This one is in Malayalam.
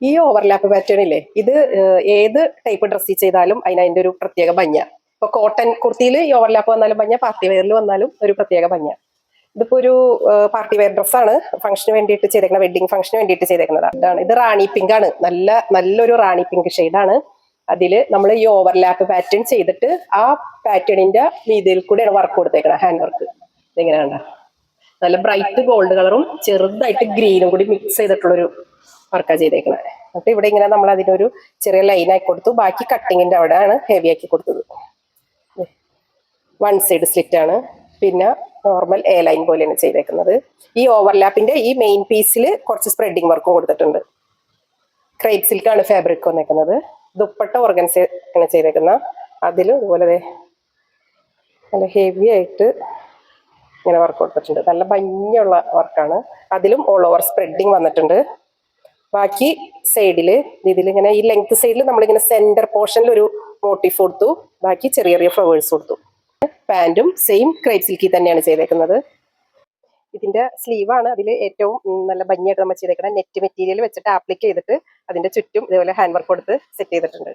ഈ ഓവർലാപ്പ് പാറ്റേൺ ഇല്ലേ, ഇത് ഏത് ടൈപ്പ് ഡ്രസ്സിൽ ചെയ്താലും അതിന്റെ ഒരു പ്രത്യേക ഭംഗിയ. ഇപ്പൊ കോട്ടൺ കുർത്തിയിൽ ഈ ഓവർലാപ്പ് വന്നാലും ഭംഗിയ, പാർട്ടി വെയറിൽ വന്നാലും ഒരു പ്രത്യേക ഭംഗിയ. ഇതിപ്പോ ഒരു പാർട്ടി വെയർ ഡ്രസ്സാണ്, ഫംഗ്ഷന് വേണ്ടിയിട്ട് ചെയ്തേക്കുന്നത്, വെഡിങ് ഫംഗ്ഷന് വേണ്ടിയിട്ട് ചെയ്തേക്കുന്നത്. ഇതാണ്, ഇത് റാണി പിങ്ക് ആണ്, നല്ലൊരു റാണി പിങ്ക് ഷെയ്ഡാണ്. അതില് നമ്മൾ ഈ ഓവർലാപ്പ് പാറ്റേൺ ചെയ്തിട്ട് ആ പാറ്റേണിന്റെ വീതിയിൽ കൂടെയാണ് വർക്ക് കൊടുത്തേക്കുന്നത്, ഹാൻഡ് വർക്ക്. ഇതെങ്ങനെ കണ്ട, നല്ല ബ്രൈറ്റ് ഗോൾഡ് കളറും ചെറുതായിട്ട് ഗ്രീനും കൂടി മിക്സ് ചെയ്തിട്ടുള്ളൊരു വർക്കാണ് ചെയ്തേക്കുന്നത്. എന്നിട്ട് ഇവിടെ ഇങ്ങനെ നമ്മൾ അതിനൊരു ചെറിയ ലൈൻ ആക്കി കൊടുത്തു. ബാക്കി കട്ടിങ്ങിന്റെ അവിടെയാണ് ഹെവി ആക്കി കൊടുത്തത്. വൺ സൈഡ് സ്ലിറ്റ് ആണ്. പിന്നെ നോർമൽ എ ലൈൻ പോലെയാണ് ചെയ്തേക്കുന്നത്. ഈ ഓവർലാപ്പിന്റെ ഈ മെയിൻ പീസിൽ കുറച്ച് സ്പ്രെഡിങ് വർക്കും കൊടുത്തിട്ടുണ്ട്. ക്രേപ്പ് സിൽക്കാണ് ഫാബ്രിക് വന്നേക്കുന്നത്. ദുപ്പട്ട ഓർഗൻസ ആണ് ചെയ്തേക്കുന്ന. അതിലും ഇതുപോലെ നല്ല ഹെവി ആയിട്ട് ഇങ്ങനെ വർക്ക് കൊടുത്തിട്ടുണ്ട്. നല്ല ഭംഗിയുള്ള വർക്കാണ്. അതിലും ഓൾ ഓവർ സ്പ്രെഡിങ് വന്നിട്ടുണ്ട്. ബാക്കി സൈഡിൽ ഇതിലിങ്ങനെ ഈ ലെങ്ത് സൈഡിൽ നമ്മളിങ്ങനെ സെന്റർ പോർഷനിൽ ഒരു മോട്ടീഫ് കൊടുത്തു. ബാക്കി ചെറിയ ചെറിയ ഫ്ലവേഴ്സ് കൊടുത്തു. പാൻറ്റും സെയിം ക്രേപ്പ് സിൽക്കിൽ തന്നെയാണ് ചെയ്തേക്കുന്നത്. ഇതിന്റെ സ്ലീവാണ് അതിൽ ഏറ്റവും നല്ല ഭംഗിയായിട്ട് നമ്മൾ ചെയ്തേക്കുന്നത്. നെറ്റ് മെറ്റീരിയൽ വെച്ചിട്ട് ആപ്ലിക്ക് ചെയ്തിട്ട് അതിന്റെ ചുറ്റും ഇതേപോലെ ഹാൻഡ് വർക്ക് കൊടുത്ത് സെറ്റ് ചെയ്തിട്ടുണ്ട്.